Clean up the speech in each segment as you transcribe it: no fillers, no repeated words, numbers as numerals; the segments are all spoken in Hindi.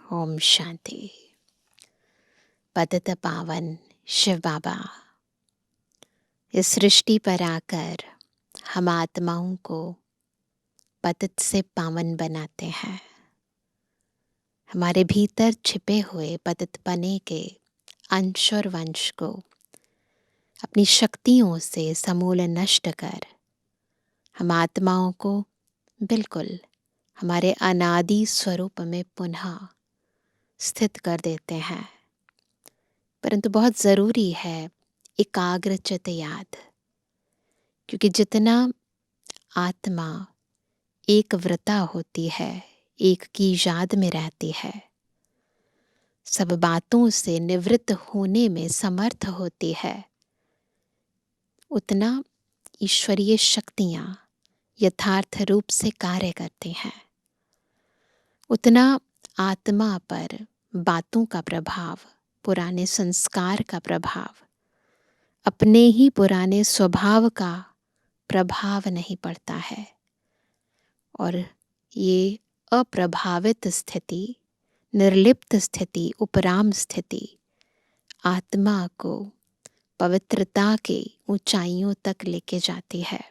ओम शांति। पतित पावन शिव बाबा इस सृष्टि पर आकर हम आत्माओं को पतित से पावन बनाते हैं। हमारे भीतर छिपे हुए पतितपने के अंश और वंश को अपनी शक्तियों से समूल नष्ट कर हम आत्माओं को बिल्कुल हमारे अनादि स्वरूप में पुनः स्थित कर देते हैं। परंतु बहुत ज़रूरी है एकाग्रचित याद, क्योंकि जितना आत्मा एक व्रता होती है, एक की याद में रहती है, सब बातों से निवृत्त होने में समर्थ होती है, उतना ईश्वरीय शक्तियाँ यथार्थ रूप से कार्य करती हैं। उतना आत्मा पर बातों का प्रभाव, पुराने संस्कार का प्रभाव, अपने ही पुराने स्वभाव का प्रभाव नहीं पड़ता है। और ये अप्रभावित स्थिति, निर्लिप्त स्थिति, उपराम स्थिति आत्मा को पवित्रता के ऊंचाइयों तक लेके जाती है।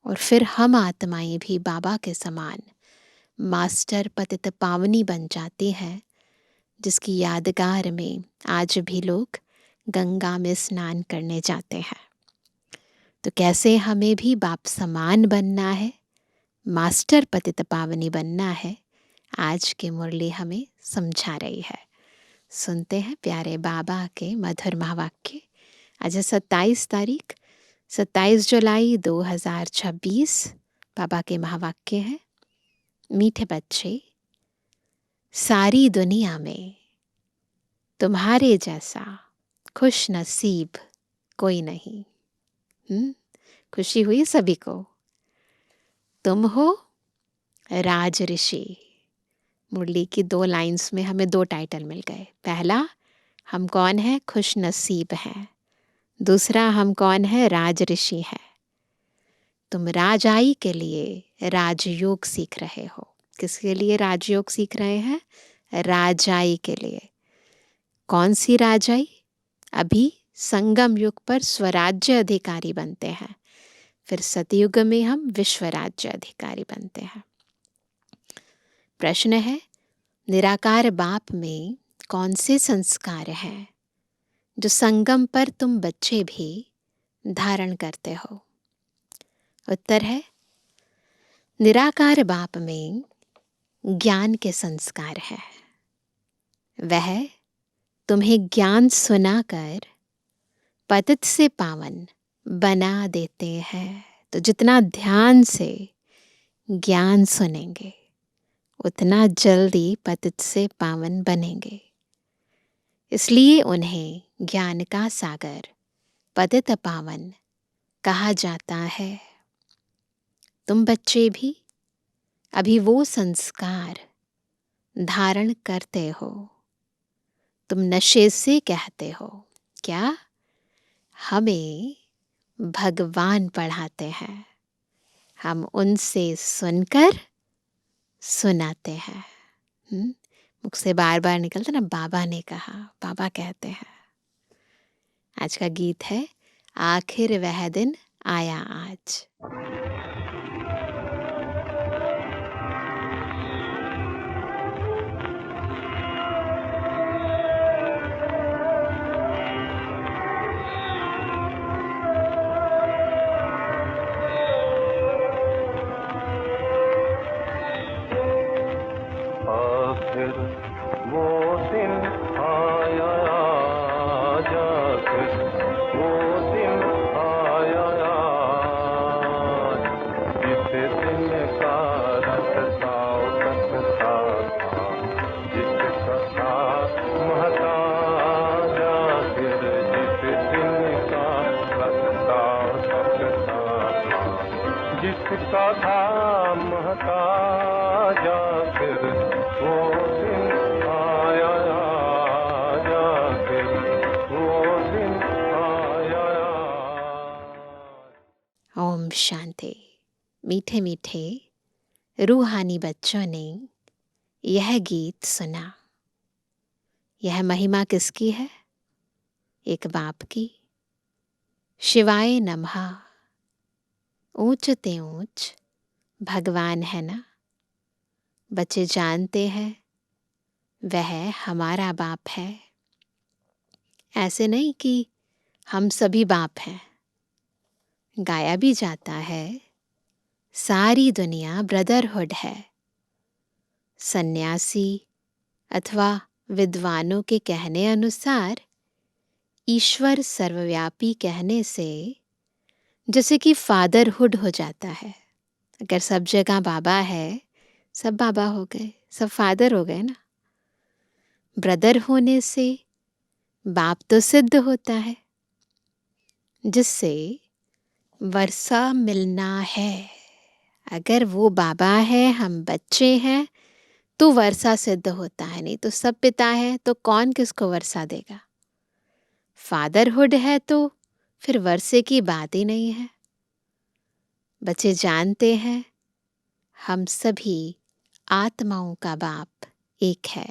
और फिर हम आत्माएं भी बाबा के समान मास्टर पतित पावनी बन जाती हैं, जिसकी यादगार में आज भी लोग गंगा में स्नान करने जाते हैं। तो कैसे हमें भी बाप समान बनना है, मास्टर पतित पावनी बनना है, आज की मुरली हमें समझा रही है। सुनते हैं प्यारे बाबा के मधुर महावाक्य। आज 27 तारीख 27 जुलाई 2026। बाबा के महावाक्य हैं, मीठे बच्चे, सारी दुनिया में तुम्हारे जैसा खुश नसीब कोई नहीं। खुशी हुई सभी को। तुम हो राज ऋषि। मुरली की 2 लाइन्स में हमें 2 टाइटल मिल गए। पहला, हम कौन है? खुश नसीब हैं। दूसरा, हम कौन है? राज ऋषि है। तुम राजाई के लिए राजयोग सीख रहे हो। किसके लिए राजयोग सीख रहे हैं? राजाई के लिए। कौन सी राजाई? अभी संगम युग पर स्वराज्य अधिकारी बनते हैं, फिर सतयुग में हम विश्व राज्य अधिकारी बनते हैं। प्रश्न है, निराकार बाप में कौन से संस्कार हैं जो संगम पर तुम बच्चे भी धारण करते हो? उत्तर है, निराकार बाप में ज्ञान के संस्कार है। वह तुम्हें ज्ञान सुनाकर पतित से पावन बना देते हैं। तो जितना ध्यान से ज्ञान सुनेंगे, उतना जल्दी पतित से पावन बनेंगे। इसलिए उन्हें ज्ञान का सागर, पतित पावन कहा जाता है। तुम बच्चे भी अभी वो संस्कार धारण करते हो। तुम नशे से कहते हो, क्या? हमें भगवान पढ़ाते हैं। हम उनसे सुनकर सुनाते हैं। मुख से बार बार निकलता ना, बाबा ने कहा, बाबा कहते हैं। आज का गीत है, आखिर वह दिन आया आज। जिसका था महताज आखिर वो दिन आया, आखिर वो दिन आया। ओम शांति। मीठे मीठे रूहानी बच्चों ने यह गीत सुना। यह महिमा किसकी है? एक बाप की। शिवाय नमः। ऊंच ते ऊंच भगवान है ना। बच्चे जानते हैं वह हमारा बाप है। ऐसे नहीं कि हम सभी बाप हैं। गाया भी जाता है, सारी दुनिया ब्रदरहुड है। सन्यासी अथवा विद्वानों के कहने अनुसार ईश्वर सर्वव्यापी कहने से जैसे कि फादरहुड हो जाता है। अगर सब जगह बाबा है, सब बाबा हो गए, सब फादर हो गए ना। ब्रदर होने से बाप तो सिद्ध होता है, जिससे वर्षा मिलना है। अगर वो बाबा है, हम बच्चे हैं, तो वर्षा सिद्ध होता है। नहीं तो सब पिता है तो कौन किसको वर्षा देगा? फादरहुड है तो फिर वर्षे की बात ही नहीं है। बच्चे जानते हैं हम सभी आत्माओं का बाप एक है।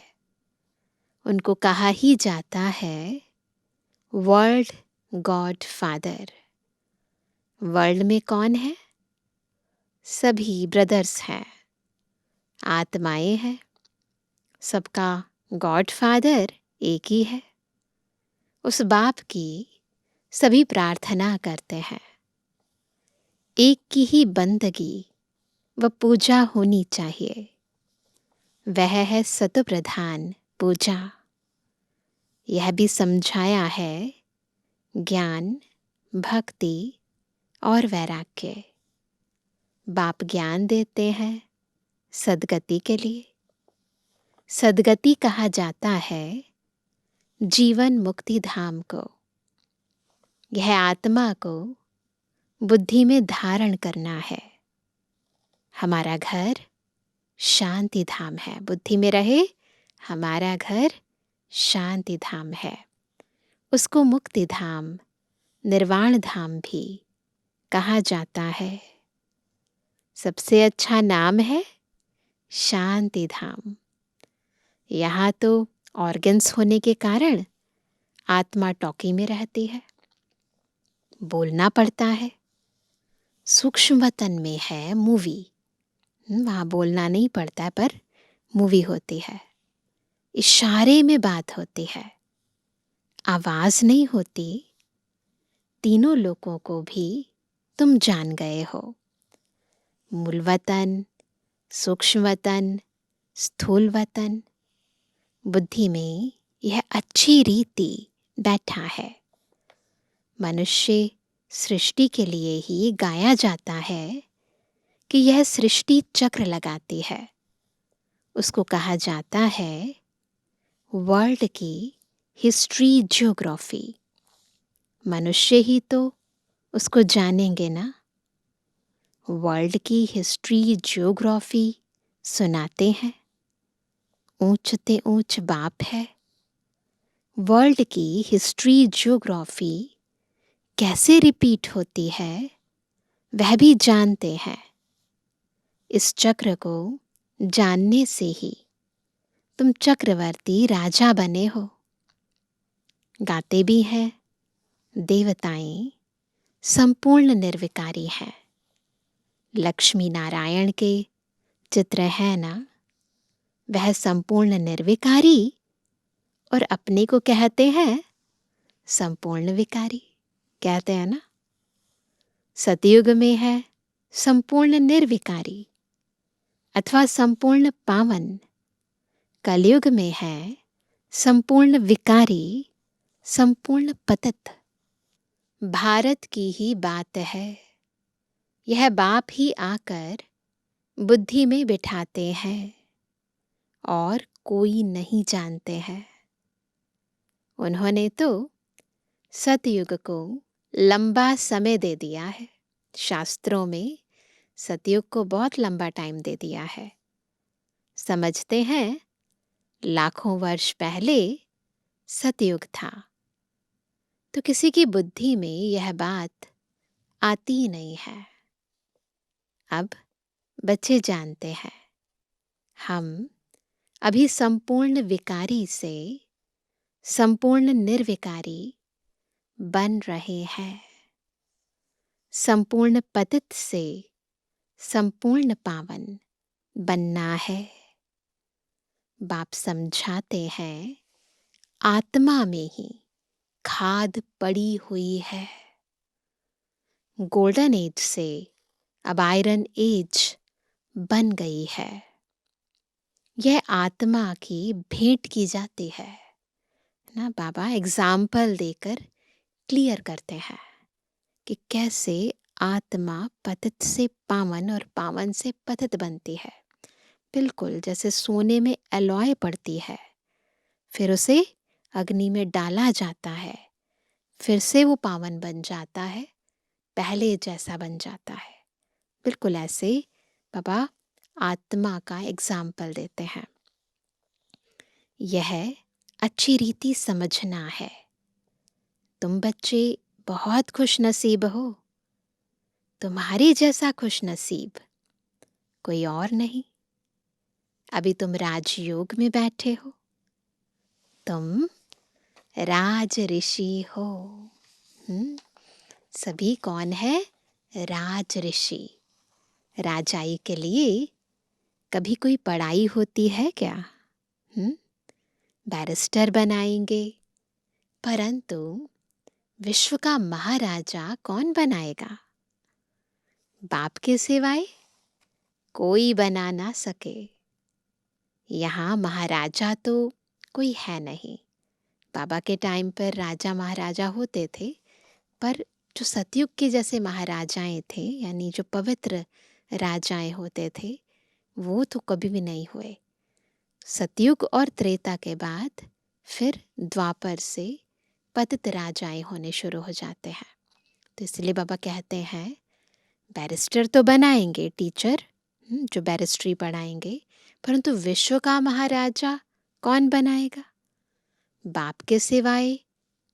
उनको कहा ही जाता है वर्ल्ड गॉड फादर। वर्ल्ड में कौन है? सभी ब्रदर्स हैं, आत्माएं हैं। सबका गॉड फादर एक ही है। उस बाप की सभी प्रार्थना करते हैं। एक की ही बंदगी व पूजा होनी चाहिए। वह है सतप्रधान पूजा। यह भी समझाया है ज्ञान, भक्ति और वैराग्य। बाप ज्ञान देते हैं सद्गति के लिए। सद्गति कहा जाता है जीवन मुक्ति धाम को। यह आत्मा को बुद्धि में धारण करना है। हमारा घर शांति धाम है। बुद्धि में रहे हमारा घर शांति धाम है। उसको मुक्ति धाम, निर्वाण धाम भी कहा जाता है। सबसे अच्छा नाम है शांति धाम। यहाँ तो ऑर्गन्स होने के कारण आत्मा टॉकी में रहती है, बोलना पड़ता है। सूक्ष्म वतन में है मूवी, वहाँ बोलना नहीं पड़ता पर मूवी होती है। इशारे में बात होती है, आवाज नहीं होती। तीनों लोगों को भी तुम जान गए हो। मूल वतन, सूक्ष्म वतन, स्थूल वतन। बुद्धि में यह अच्छी रीति बैठा है। मनुष्य सृष्टि के लिए ही गाया जाता है कि यह सृष्टि चक्र लगाती है। उसको कहा जाता है वर्ल्ड की हिस्ट्री ज्योग्राफी। मनुष्य ही तो उसको जानेंगे ना। वर्ल्ड की हिस्ट्री ज्योग्राफी सुनाते हैं। ऊंच ते ऊंच बाप है। वर्ल्ड की हिस्ट्री ज्योग्राफी कैसे रिपीट होती है वह भी जानते हैं। इस चक्र को जानने से ही तुम चक्रवर्ती राजा बने हो। गाते भी हैं देवताएं संपूर्ण निर्विकारी हैं। लक्ष्मी नारायण के चित्र है ना, वह संपूर्ण निर्विकारी और अपने को कहते हैं संपूर्ण विकारी। कहते हैं ना, सतयुग में है संपूर्ण निर्विकारी अथवा संपूर्ण पावन। कलयुग में है संपूर्ण विकारी, संपूर्ण पतित। भारत की ही बात है। यह बाप ही आकर बुद्धि में बिठाते हैं और कोई नहीं जानते हैं। उन्होंने तो सतयुग को लंबा समय दे दिया है। शास्त्रों में सतयुग को बहुत लंबा टाइम दे दिया है। समझते हैं लाखों वर्ष पहले सतयुग था। तो किसी की बुद्धि में यह बात आती ही नहीं है। अब बच्चे जानते हैं हम अभी संपूर्ण विकारी से संपूर्ण निर्विकारी बन रहे हैं। संपूर्ण पतित से संपूर्ण पावन बनना है। बाप समझाते हैं, आत्मा में ही खाद पड़ी हुई है। गोल्डन एज से अब आयरन एज बन गई है। यह आत्मा की भेंट की जाती है ना। बाबा एग्जाम्पल देकर क्लियर करते हैं कि कैसे आत्मा पतित से पावन और पावन से पतित बनती है। बिल्कुल जैसे सोने में एलॉय पड़ती है, फिर उसे अग्नि में डाला जाता है, फिर से वो पावन बन जाता है, पहले जैसा बन जाता है। बिल्कुल ऐसे बाबा आत्मा का एग्जाम्पल देते हैं। यह अच्छी रीति समझना है। तुम बच्चे बहुत खुश नसीब हो। तुम्हारे जैसा खुश नसीब कोई और नहीं। अभी तुम राजयोग में बैठे हो। तुम राज ऋषि हो। सभी कौन है? राज ऋषि। राजाई के लिए कभी कोई पढ़ाई होती है क्या? बैरिस्टर बनाएंगे, परंतु विश्व का महाराजा कौन बनाएगा? बाप के सिवाय कोई बना ना सके। यहाँ महाराजा तो कोई है नहीं। बाबा के टाइम पर राजा महाराजा होते थे, पर जो सतयुग के जैसे महाराजाएं थे, यानी जो पवित्र राजाएं होते थे, वो तो कभी भी नहीं हुए। सतयुग और त्रेता के बाद फिर द्वापर से पतित राजाएं होने शुरू हो जाते हैं। तो इसलिए बाबा कहते हैं बैरिस्टर तो बनाएंगे, टीचर जो बैरिस्ट्री पढ़ाएंगे, परंतु विश्व का महाराजा कौन बनाएगा? बाप के सिवाय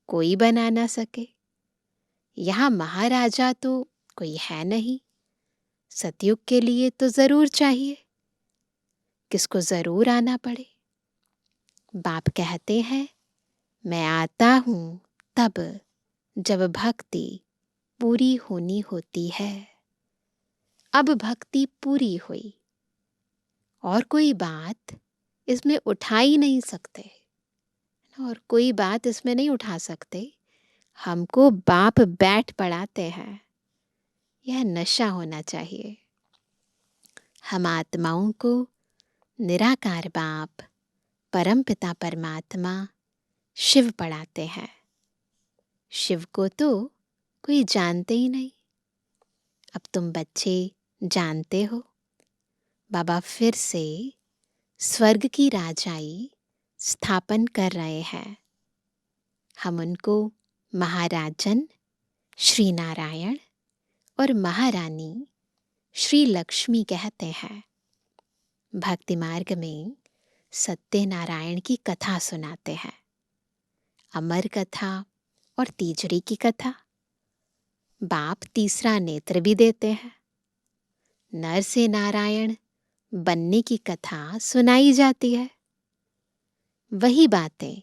कोई बना ना सके। यहाँ महाराजा तो कोई है नहीं। सतयुग के लिए तो जरूर चाहिए, किसको जरूर आना पड़े। बाप कहते हैं मैं आता हूँ तब जब भक्ति पूरी होनी होती है। अब भक्ति पूरी हुई और कोई बात इसमें उठा ही नहीं सकते, और कोई बात इसमें नहीं उठा सकते। हमको बाप बैठ पढ़ाते हैं। यह नशा होना चाहिए। हम आत्माओं को निराकार बाप परमपिता परमात्मा शिव पढ़ाते हैं। शिव को तो कोई जानते ही नहीं। अब तुम बच्चे जानते हो। बाबा फिर से स्वर्ग की राजाई स्थापन कर रहे हैं। हम उनको महाराजन श्री नारायण और महारानी श्री लक्ष्मी कहते हैं। भक्ति मार्ग में सत्यनारायण की कथा सुनाते हैं, अमर कथा और तीजरी की कथा। बाप तीसरा नेत्र भी देते हैं। नर से नारायण बनने की कथा सुनाई जाती है। वही बातें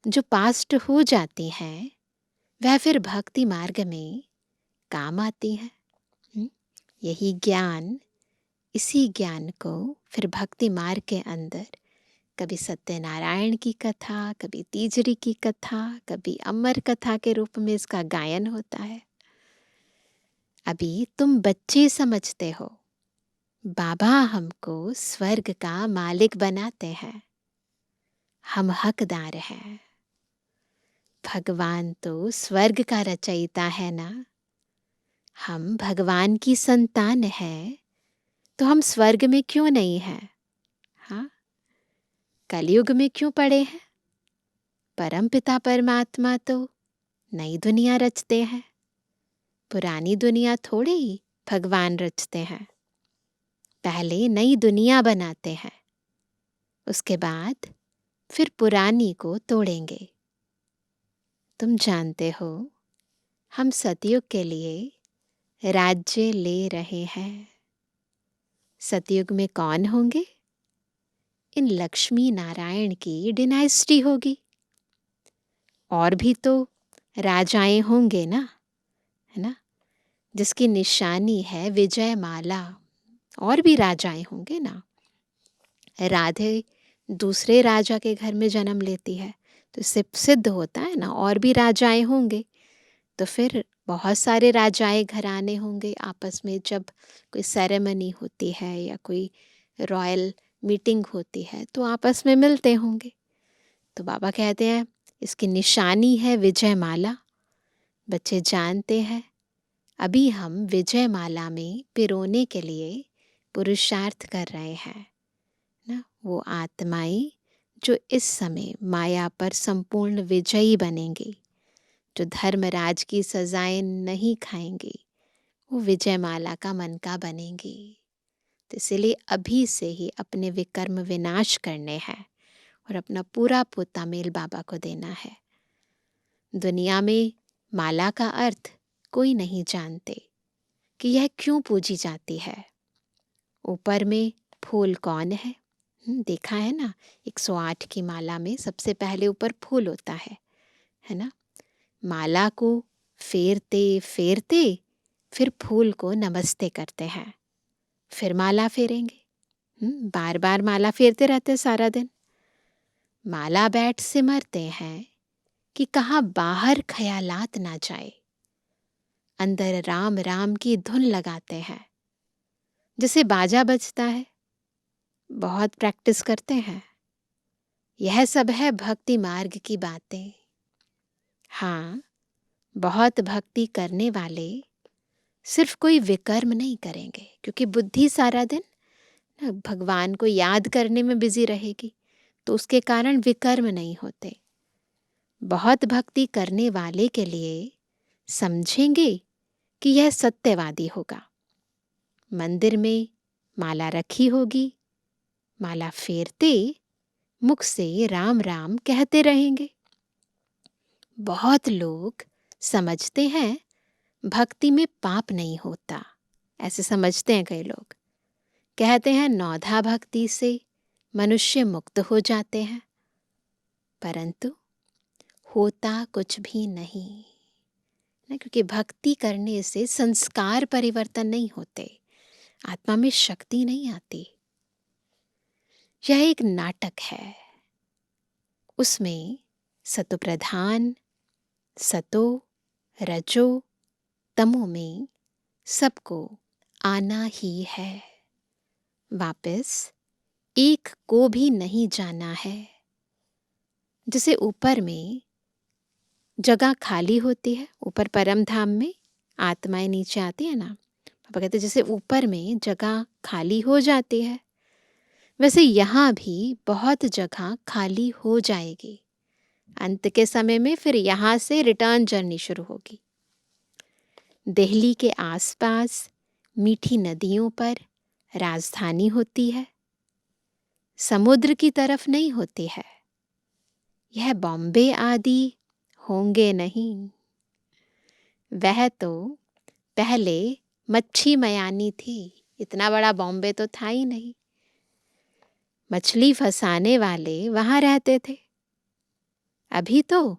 जो पास्ट हो जाती हैं वह फिर भक्ति मार्ग में काम आती हैं। यही ज्ञान, इसी ज्ञान को फिर भक्ति मार्ग के अंदर कभी सत्यनारायण की कथा, कभी तीजरी की कथा, कभी अमर कथा के रूप में इसका गायन होता है। अभी तुम बच्चे समझते हो, बाबा हमको स्वर्ग का मालिक बनाते हैं। हम हकदार हैं। भगवान तो स्वर्ग का रचयिता है ना। हम भगवान की संतान हैं, तो हम स्वर्ग में क्यों नहीं हैं? हाँ, कलयुग में क्यों पड़े हैं? परमपिता परमात्मा तो नई दुनिया रचते हैं। पुरानी दुनिया थोड़ी ही भगवान रचते हैं। पहले नई दुनिया बनाते हैं, उसके बाद फिर पुरानी को तोड़ेंगे। तुम जानते हो, हम सतयुग के लिए राज्य ले रहे हैं। सतयुग में कौन होंगे? इन लक्ष्मी नारायण की डिनाइस्टी होगी। और भी तो राजाएं होंगे ना, है ना, जिसकी निशानी है विजय माला। और भी राजाएं होंगे ना। राधे दूसरे राजा के घर में जन्म लेती है, तो इससे सिद्ध होता है ना और भी राजाएं होंगे। तो फिर बहुत सारे राजाएं घराने होंगे, आपस में जब कोई सेरेमनी होती है या कोई रॉयल मीटिंग होती है तो आपस में मिलते होंगे। तो बाबा कहते हैं इसकी निशानी है विजय माला। बच्चे जानते हैं अभी हम विजय माला में पिरोने के लिए पुरुषार्थ कर रहे हैं ना। वो आत्माएं जो इस समय माया पर संपूर्ण विजयी बनेंगी, जो धर्मराज की सजाएं नहीं खाएंगी, वो विजय माला का मनका बनेंगी। तो इसलिए अभी से ही अपने विकर्म विनाश करने हैं और अपना पूरा पोता मेल बाबा को देना है। दुनिया में माला का अर्थ कोई नहीं जानते कि यह क्यों पूजी जाती है। ऊपर में फूल कौन है? देखा है ना, 108 की माला में सबसे पहले ऊपर फूल होता है ना। माला को फेरते फेरते फिर फूल को नमस्ते करते हैं, फिर माला फेरेंगे। बार बार माला फेरते रहते सारा दिन। माला बैठ सिमरते हैं कि कहाँ बाहर ख्यालात ना जाए। अंदर राम राम की धुन लगाते हैं, जैसे बाजा बजता है। बहुत प्रैक्टिस करते हैं। यह सब है भक्ति मार्ग की बातें। हाँ, बहुत भक्ति करने वाले सिर्फ कोई विकर्म नहीं करेंगे, क्योंकि बुद्धि सारा दिन भगवान को याद करने में बिजी रहेगी, तो उसके कारण विकर्म नहीं होते। बहुत भक्ति करने वाले के लिए समझेंगे कि यह सत्यवादी होगा। मंदिर में माला रखी होगी, माला फेरते मुख से राम राम कहते रहेंगे। बहुत लोग समझते हैं भक्ति में पाप नहीं होता, ऐसे समझते हैं कई लोग। कहते हैं नौधा भक्ति से मनुष्य मुक्त हो जाते हैं, परंतु होता कुछ भी नहीं ना, क्योंकि भक्ति करने से संस्कार परिवर्तन नहीं होते, आत्मा में शक्ति नहीं आती। यह एक नाटक है, उसमें सतो प्रधान, सतो, रजो, तमो में सबको आना ही है। वापस एक को भी नहीं जाना है। जैसे ऊपर में जगह खाली होती है, ऊपर परम धाम में आत्माएं नीचे आती है ना, पापा कहते हैं जैसे ऊपर में जगह खाली हो जाती है, वैसे यहाँ भी बहुत जगह खाली हो जाएगी। अंत के समय में फिर यहाँ से रिटर्न जर्नी शुरू होगी। दिल्ली के आसपास मीठी नदियों पर राजधानी होती है, समुद्र की तरफ नहीं होती है। यह बॉम्बे आदि होंगे नहीं। वह तो पहले मच्छी मयानी थी, इतना बड़ा बॉम्बे तो था ही नहीं। मछली फंसाने वाले वहां रहते थे। अभी तो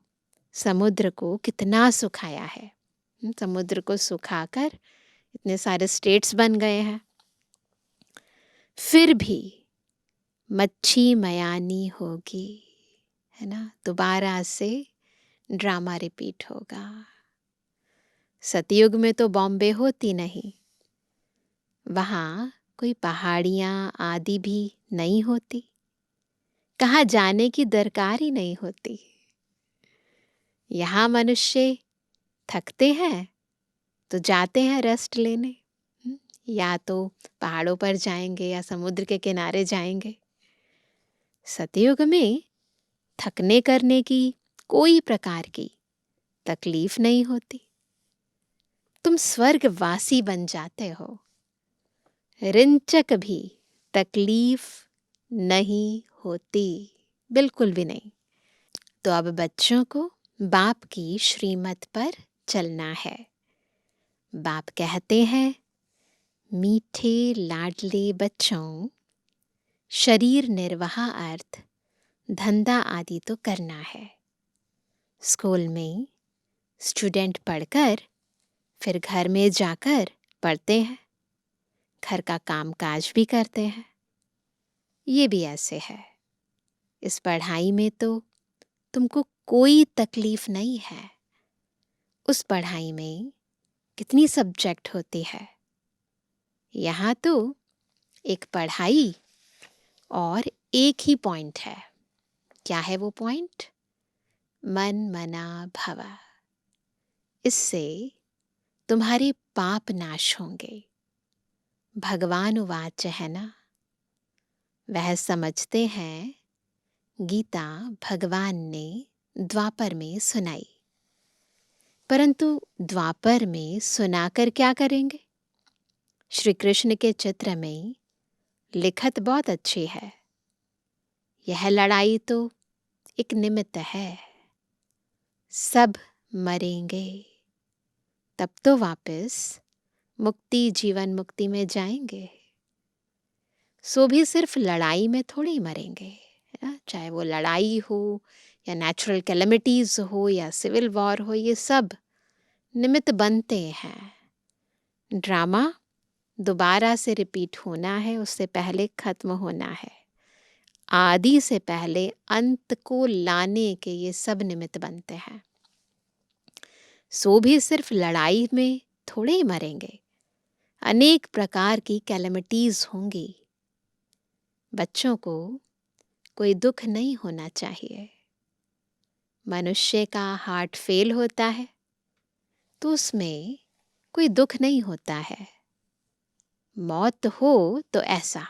समुद्र को कितना सुखाया है, समुद्र को सुखाकर इतने सारे स्टेट्स बन गए हैं। फिर भी मच्छी मयानी होगी, है ना। दोबारा से ड्रामा रिपीट होगा। सतयुग में तो बॉम्बे होती नहीं, वहां कोई पहाड़ियां आदि भी नहीं होती, कहाँ जाने की दरकार ही नहीं होती। यहाँ मनुष्य थकते हैं तो जाते हैं रेस्ट लेने, या तो पहाड़ों पर जाएंगे या समुद्र के किनारे जाएंगे। सतयुग में थकने करने की कोई प्रकार की तकलीफ नहीं होती। तुम स्वर्गवासी बन जाते हो, रिंचक भी तकलीफ नहीं होती, बिल्कुल भी नहीं। तो अब बच्चों को बाप की श्रीमत पर चलना है। बाप कहते हैं मीठे लाडले बच्चों, शरीर निर्वाह अर्थ धंधा आदि तो करना है, स्कूल में स्टूडेंट पढ़कर फिर घर में जाकर पढ़ते हैं, घर का काम काज भी करते हैं। ये भी ऐसे है। इस पढ़ाई में तो तुमको कोई तकलीफ नहीं है। उस पढ़ाई में कितनी सब्जेक्ट होती है। यहाँ तो एक पढ़ाई और एक ही पॉइंट है। क्या है वो पॉइंट? मन मना भव। इससे तुम्हारे पाप नाश होंगे। भगवान उवाच है ना, वह समझते हैं गीता भगवान ने द्वापर में सुनाई। परंतु द्वापर में सुनाकर क्या करेंगे? श्री कृष्ण के चित्र में लिखत बहुत अच्छी है। यह लड़ाई तो एक निमित्त है। सब मरेंगे, तब तो वापस मुक्ति जीवन मुक्ति में जाएंगे। सो भी सिर्फ लड़ाई में थोड़ी मरेंगे, है ना? चाहे वो लड़ाई हो या नेचुरल कैलेमिटीज हो या सिविल वॉर हो, ये सब निमित्त बनते हैं। ड्रामा दोबारा से रिपीट होना है, उससे पहले खत्म होना है। आदि से पहले अंत को लाने के ये सब निमित्त बनते हैं। सो भी सिर्फ लड़ाई में थोड़े ही मरेंगे, अनेक प्रकार की कैलेमिटीज होंगी। बच्चों को कोई दुख नहीं होना चाहिए। मनुष्य का हार्ट फेल होता है तो उसमें कोई दुख नहीं होता है। मौत हो तो ऐसा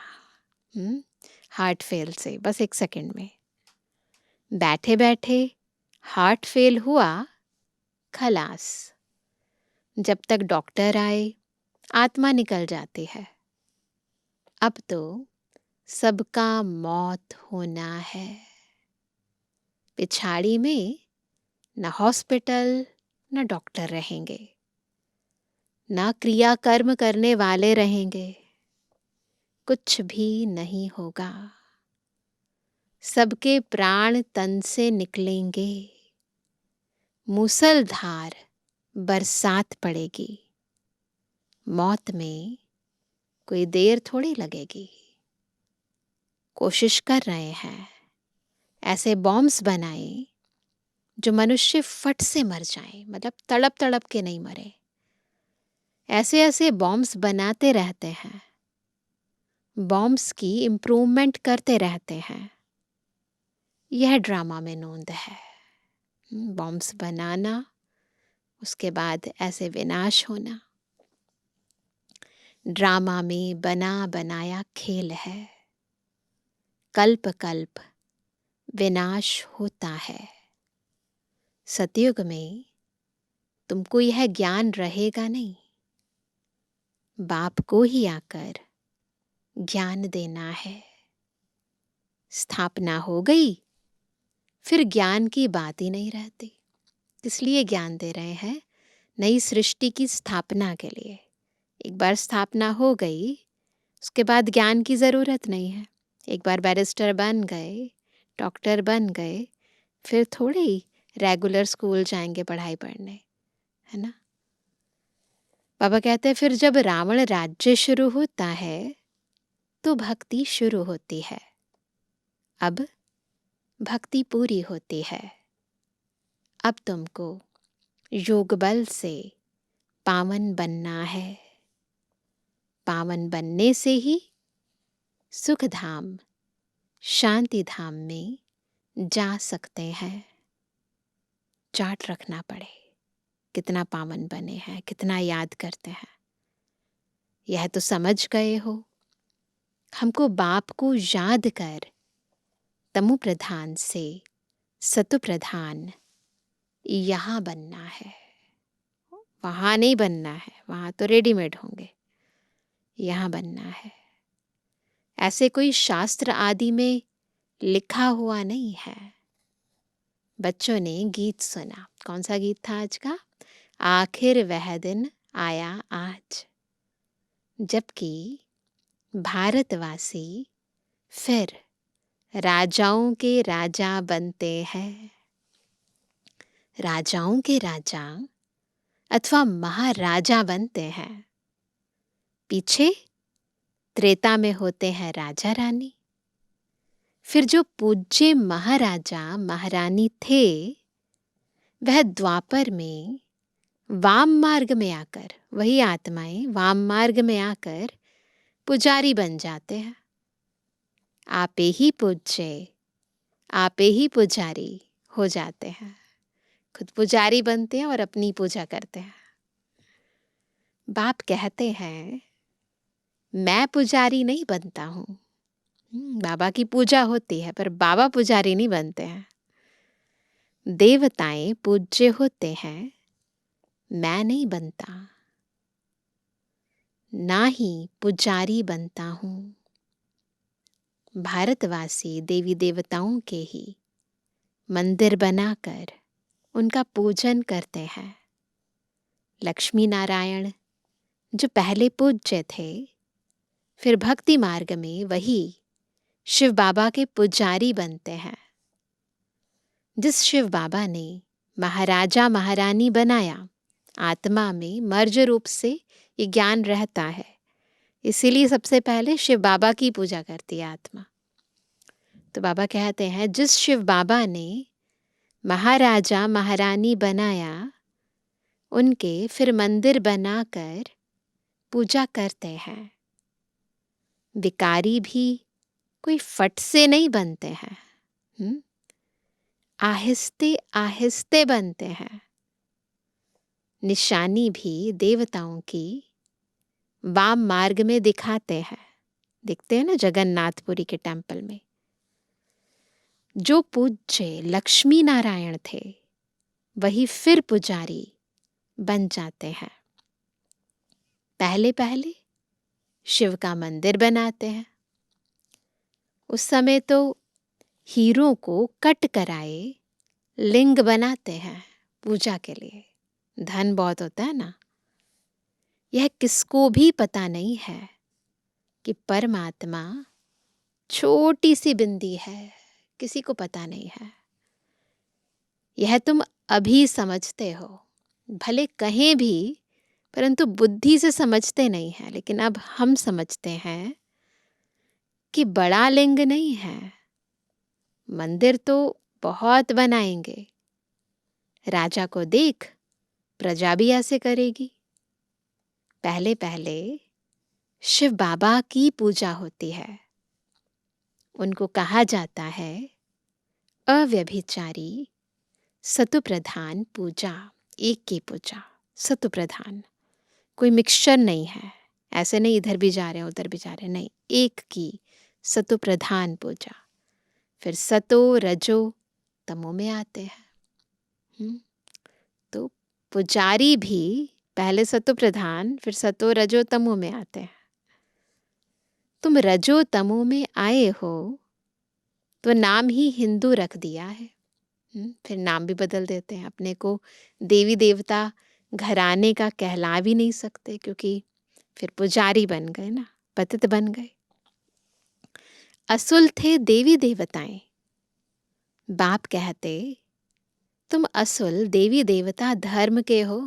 हार्ट फेल से बस 1 सेकंड में। बैठे बैठे हार्ट फेल हुआ, खलास। जब तक डॉक्टर आए आत्मा निकल जाती है। अब तो सबका मौत होना है। पिछाड़ी में न हॉस्पिटल न डॉक्टर रहेंगे, न क्रिया कर्म करने वाले रहेंगे। कुछ भी नहीं होगा। सबके प्राण तन से निकलेंगे। मूसलधार बरसात पड़ेगी। मौत में कोई देर थोड़ी लगेगी। कोशिश कर रहे हैं ऐसे बॉम्ब्स बनाएं जो मनुष्य फट से मर जाए, मतलब तड़प तड़प के नहीं मरे। ऐसे ऐसे बॉम्ब्स बनाते रहते हैं, बॉम्ब्स की इम्प्रूवमेंट करते रहते हैं। यह ड्रामा में नोंद है। बॉम्ब्स बनाना, उसके बाद ऐसे विनाश होना। ड्रामा में बना बनाया खेल है। कल्प कल्प विनाश होता है। सतयुग में तुमको यह ज्ञान रहेगा नहीं। बाप को ही आकर ज्ञान देना है। स्थापना हो गई, फिर ज्ञान की बात ही नहीं रहती। इसलिए ज्ञान दे रहे हैं, नई सृष्टि की स्थापना के लिए। एक बार स्थापना हो गई, उसके बाद ज्ञान की ज़रूरत नहीं है। एक बार बैरिस्टर बन गए, डॉक्टर बन गए, फिर थोड़ी रेगुलर स्कूल जाएंगे पढ़ाई पढ़ने, है ना? बाबा कहते हैं फिर जब रावण राज्य शुरू होता है तो भक्ति शुरू होती है। अब भक्ति पूरी होती है। अब तुमको योग बल से पावन बनना है। पावन बनने से ही सुख धाम, शांति धाम में जा सकते हैं। चार्ट रखना पड़े, कितना पावन बने हैं, कितना याद करते हैं। यह तो समझ गए हो। हमको बाप को याद कर तमु प्रधान से सतु प्रधान यहाँ बनना है। वहाँ नहीं बनना है, वहाँ तो रेडीमेड होंगे। यहाँ बनना है। ऐसे कोई शास्त्र आदि में लिखा हुआ नहीं है। बच्चों ने गीत सुना। कौन सा गीत था आज का? आखिर वह दिन आया आज, जबकि भारतवासी फिर राजाओं के राजा बनते हैं। राजाओं के राजा अथवा महाराजा बनते हैं। पीछे त्रेता में होते हैं राजा रानी। फिर जो पूज्य महाराजा महारानी थे, वह द्वापर में वाम मार्ग में आकर, वही आत्माएं वाम मार्ग में आकर पुजारी बन जाते हैं। आपे ही पूज्य, आपे ही पुजारी हो जाते हैं। खुद पुजारी बनते हैं और अपनी पूजा करते हैं। बाप कहते हैं, मैं पुजारी नहीं बनता हूँ। बाबा की पूजा होती है, पर बाबा पुजारी नहीं बनते हैं। देवताएं पूज्य होते हैं, मैं नहीं बनता, ना ही पुजारी बनता हूँ। भारतवासी देवी देवताओं के ही मंदिर बनाकर उनका पूजन करते हैं। लक्ष्मी नारायण जो पहले पूज्य थे, फिर भक्ति मार्ग में वही शिव बाबा के पुजारी बनते हैं। जिस शिव बाबा ने महाराजा महारानी बनाया, आत्मा में मर्ज रूप से ये ज्ञान रहता है, इसीलिए सबसे पहले शिव बाबा की पूजा करती है आत्मा। तो बाबा कहते हैं, जिस शिव बाबा ने महाराजा महारानी बनाया, उनके फिर मंदिर बनाकर पूजा करते हैं। विकारी भी कोई फट से नहीं बनते हैं, आहिस्ते आहिस्ते बनते हैं। निशानी भी देवताओं की वाम मार्ग में दिखाते हैं। दिखते हैं ना जगन्नाथपुरी के टेम्पल में। जो पूज्य लक्ष्मी नारायण थे, वही फिर पुजारी बन जाते हैं। पहले पहले शिव का मंदिर बनाते हैं। उस समय तो हीरों को कट कराए लिंग बनाते हैं पूजा के लिए। धन बहुत होता है ना। यह किसको भी पता नहीं है कि परमात्मा छोटी सी बिंदी है, किसी को पता नहीं है। यह तुम अभी समझते हो, भले कहीं भी, परंतु बुद्धि से समझते नहीं है। लेकिन अब हम समझते हैं कि बड़ा लिंग नहीं है। मंदिर तो बहुत बनाएंगे। राजा को देख प्रजा भी ऐसे करेगी। पहले पहले शिव बाबा की पूजा होती है। उनको कहा जाता है अव्यभिचारी सतुप्रधान पूजा। एक की पूजा, सतुप्रधान, कोई मिक्सचर नहीं है। ऐसे नहीं इधर भी जा रहे हैं उधर भी जा रहे हैं, नहीं, एक की सतुप्रधान पूजा। फिर सतो रजो तमो में आते हैं। तो पुजारी भी पहले सतो प्रधान, फिर सतो रजो तमो में आते हैं। तुम रजो तमो में आए हो तो नाम ही हिंदू रख दिया है। फिर नाम भी बदल देते हैं। अपने को देवी देवता घराने का कहला भी नहीं सकते, क्योंकि फिर पुजारी बन गए ना, पतित बन गए। असुल थे देवी देवताएं। बाप कहते, तुम असुल देवी देवता धर्म के हो,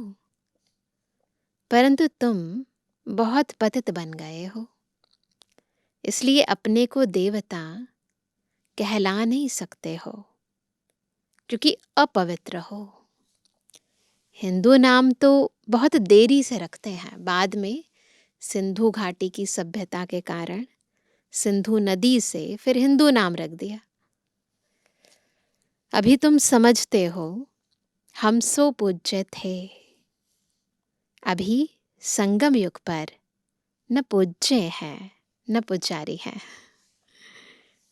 परंतु तुम बहुत पतित बन गए हो, इसलिए अपने को देवता कहला नहीं सकते हो, क्योंकि अपवित्र हो। हिंदू नाम तो बहुत देरी से रखते हैं। बाद में सिंधु घाटी की सभ्यता के कारण सिंधु नदी से फिर हिंदू नाम रख दिया। अभी तुम समझते हो हम सो पूज्य थे। अभी संगम युग पर न पूज्य है न पुजारी है।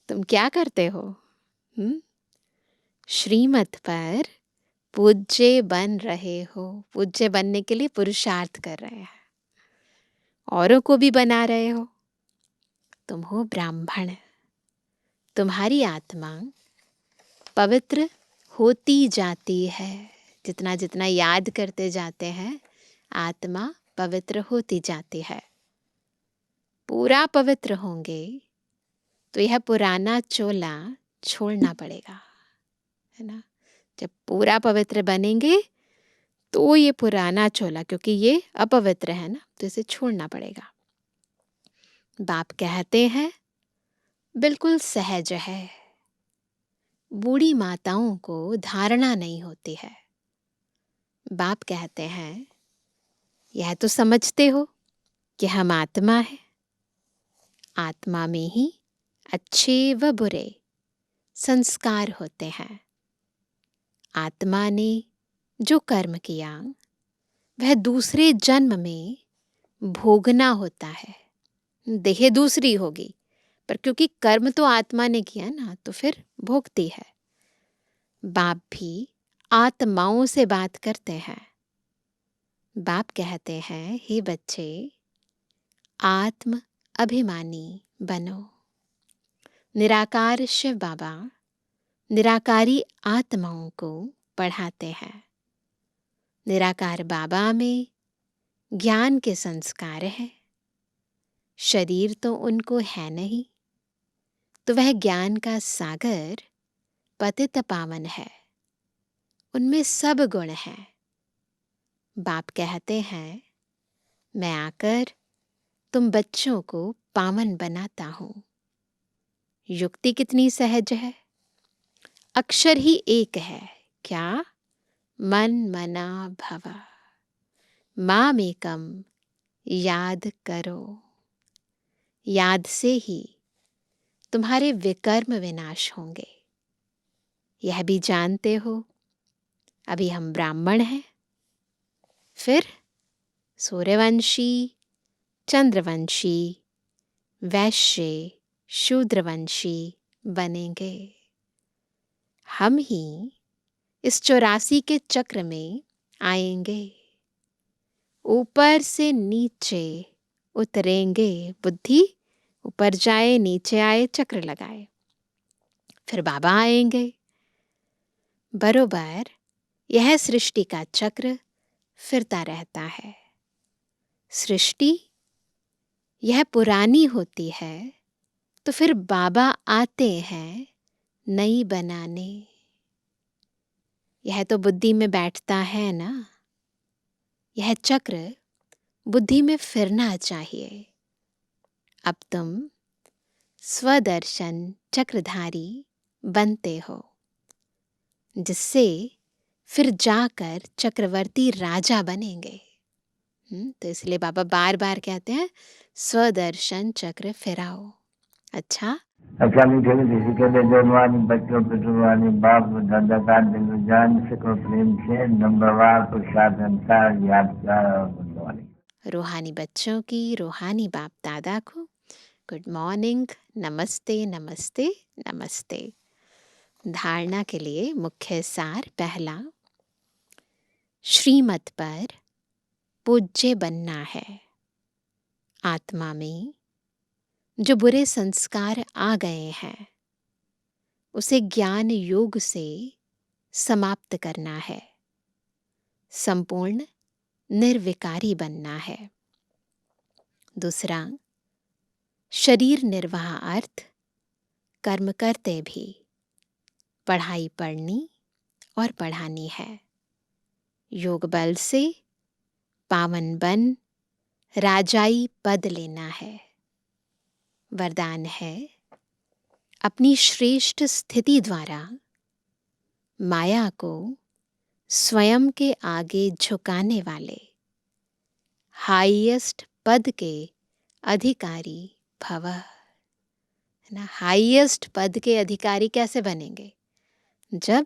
तुम क्या करते हो? श्रीमत पर पूज्य बन रहे हो। पूज्य बनने के लिए पुरुषार्थ कर रहे हैं, औरों को भी बना रहे हो। तुम हो ब्राह्मण। तुम्हारी आत्मा पवित्र होती जाती है। जितना जितना याद करते जाते हैं, आत्मा पवित्र होती जाती है। पूरा पवित्र होंगे तो यह पुराना चोला छोड़ना पड़ेगा, है ना। जब पूरा पवित्र बनेंगे तो ये पुराना चोला, क्योंकि ये अपवित्र है ना, तो इसे छोड़ना पड़ेगा। बाप कहते हैं बिल्कुल सहज है, बूढ़ी माताओं को धारणा नहीं होती है। बाप कहते हैं यह तो समझते हो कि हम आत्मा है, आत्मा में ही अच्छे व बुरे संस्कार होते हैं। आत्मा ने जो कर्म किया वह दूसरे जन्म में भोगना होता है। देह दूसरी होगी, पर क्योंकि कर्म तो आत्मा ने किया ना, तो फिर भोगती है। बाप भी आत्माओं से बात करते हैं। बाप कहते हैं, हे बच्चे, आत्म अभिमानी बनो। निराकार शिव बाबा निराकारी आत्माओं को पढ़ाते हैं। निराकार बाबा में ज्ञान के संस्कार है। शरीर तो उनको है नहीं, तो वह ज्ञान का सागर पतित पावन है। उनमें सब गुण हैं। बाप कहते हैं, मैं आकर तुम बच्चों को पावन बनाता हूँ। युक्ति कितनी सहज है। अक्षर ही एक है, क्या? मन मना भव। मामेकम याद करो। याद से ही तुम्हारे विकर्म विनाश होंगे। यह भी जानते हो अभी हम ब्राह्मण हैं, फिर सूर्यवंशी, चंद्रवंशी, वैश्य, शूद्रवंशी बनेंगे। हम ही इस 84 के चक्र में आएंगे। ऊपर से नीचे उतरेंगे। बुद्धि ऊपर जाए, नीचे आए, चक्र लगाए, फिर बाबा आएंगे। बरोबर यह सृष्टि का चक्र फिरता रहता है। सृष्टि यह पुरानी होती है, तो फिर बाबा आते हैं नई बनाने। यह तो बुद्धि में बैठता है ना। यह चक्र बुद्धि में फिरना चाहिए। अब तुम स्वदर्शन चक्रधारी बनते हो, जिससे फिर जाकर चक्रवर्ती राजा बनेंगे। तो इसलिए बाबा बार बार कहते हैं स्वदर्शन चक्र फिराओ। अच्छा मीठे मीठे कहते जवानी बच्चों पितृवानी बाप दादा का दिल जान सको प्रेम से नंबरवार प्रसाद अनुसार यादगार और बंधवानी। रूहानी बच्चों की रूहानी बाप दादा को गुड मॉर्निंग, नमस्ते नमस्ते नमस्ते। धारणा के लिए मुख्य सार पहला, श्रीमत पर पूज्य बनना है। आत्मा में जो बुरे संस्कार आ गए हैं उसे ज्ञान योग से समाप्त करना है। संपूर्ण निर्विकारी बनना है। दूसरा, शरीर निर्वाह अर्थ कर्म करते भी पढ़ाई पढ़नी और पढ़ानी है। योग बल से पावन बन राजाई पद लेना है। वरदान है, अपनी श्रेष्ठ स्थिति द्वारा माया को स्वयं के आगे झुकाने वाले हाईएस्ट पद के अधिकारी भव। ना, हाईएस्ट पद के अधिकारी कैसे बनेंगे? जब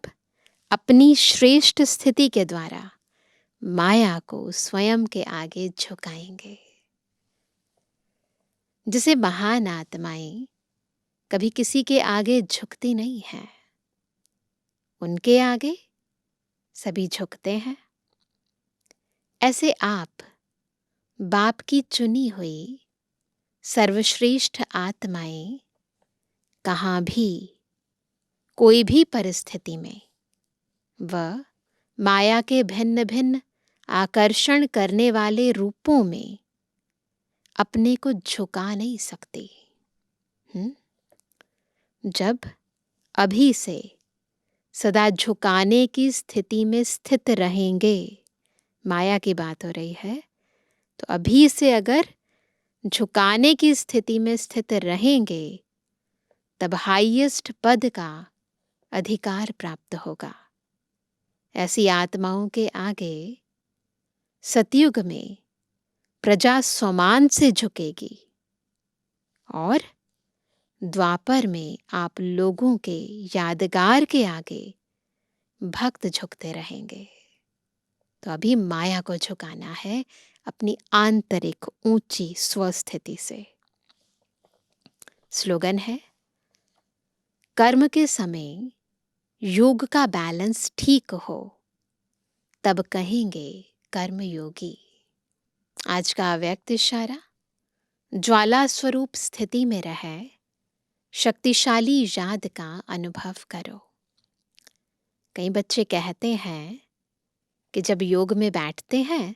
अपनी श्रेष्ठ स्थिति के द्वारा माया को स्वयं के आगे झुकाएंगे। जिसे महान आत्माएं कभी किसी के आगे झुकती नहीं हैं, उनके आगे सभी झुकते हैं। ऐसे आप बाप की चुनी हुई सर्वश्रेष्ठ आत्माएं कहाँ भी कोई भी परिस्थिति में वह माया के भिन्न भिन्न आकर्षण करने वाले रूपों में अपने को झुका नहीं सकती। जब अभी से सदा झुकाने की स्थिति में स्थित रहेंगे, माया की बात हो रही है, तो अभी से अगर झुकाने की स्थिति में स्थित रहेंगे तब हाईएस्ट पद का अधिकार प्राप्त होगा। ऐसी आत्माओं के आगे सतयुग में प्रजा सम्मान से झुकेगी और द्वापर में आप लोगों के यादगार के आगे भक्त झुकते रहेंगे। तो अभी माया को झुकाना है अपनी आंतरिक ऊंची स्वस्थिति से। स्लोगन है, कर्म के समय योग का बैलेंस ठीक हो तब कहेंगे कर्म योगी। आज का अव्यक्त इशारा, ज्वाला स्वरूप स्थिति में रहे शक्तिशाली याद का अनुभव करो। कई बच्चे कहते हैं कि जब योग में बैठते हैं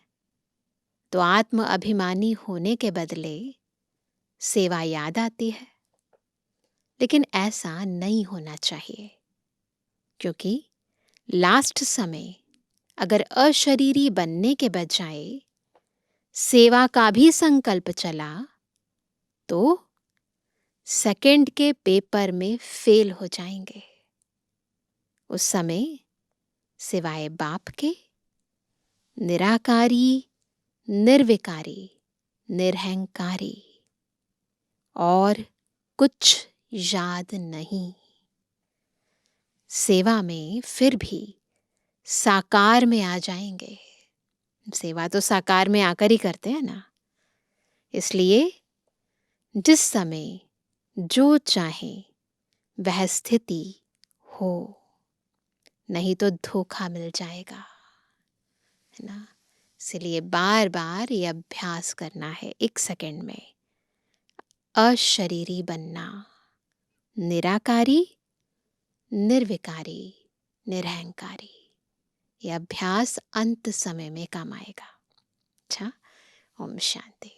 तो आत्म अभिमानी होने के बदले सेवा याद आती है, लेकिन ऐसा नहीं होना चाहिए, क्योंकि लास्ट समय अगर अशरीरी बनने के बजाय सेवा का भी संकल्प चला तो सेकंड के पेपर में फेल हो जाएंगे। उस समय सिवाय बाप के निराकारी, निर्विकारी, निरहंकारी और कुछ याद नहीं। सेवा में फिर भी साकार में आ जाएंगे। सेवा तो साकार में आकर ही करते हैं ना। इसलिए जिस समय जो चाहे वह स्थिति हो, नहीं तो धोखा मिल जाएगा, है ना। इसलिए बार बार ये अभ्यास करना है, 1 सेकंड में अशरीरी बनना, निराकारी, निर्विकारी, निरहंकारी। यह अभ्यास अंत समय में काम आएगा। अच्छा, ओम शांति।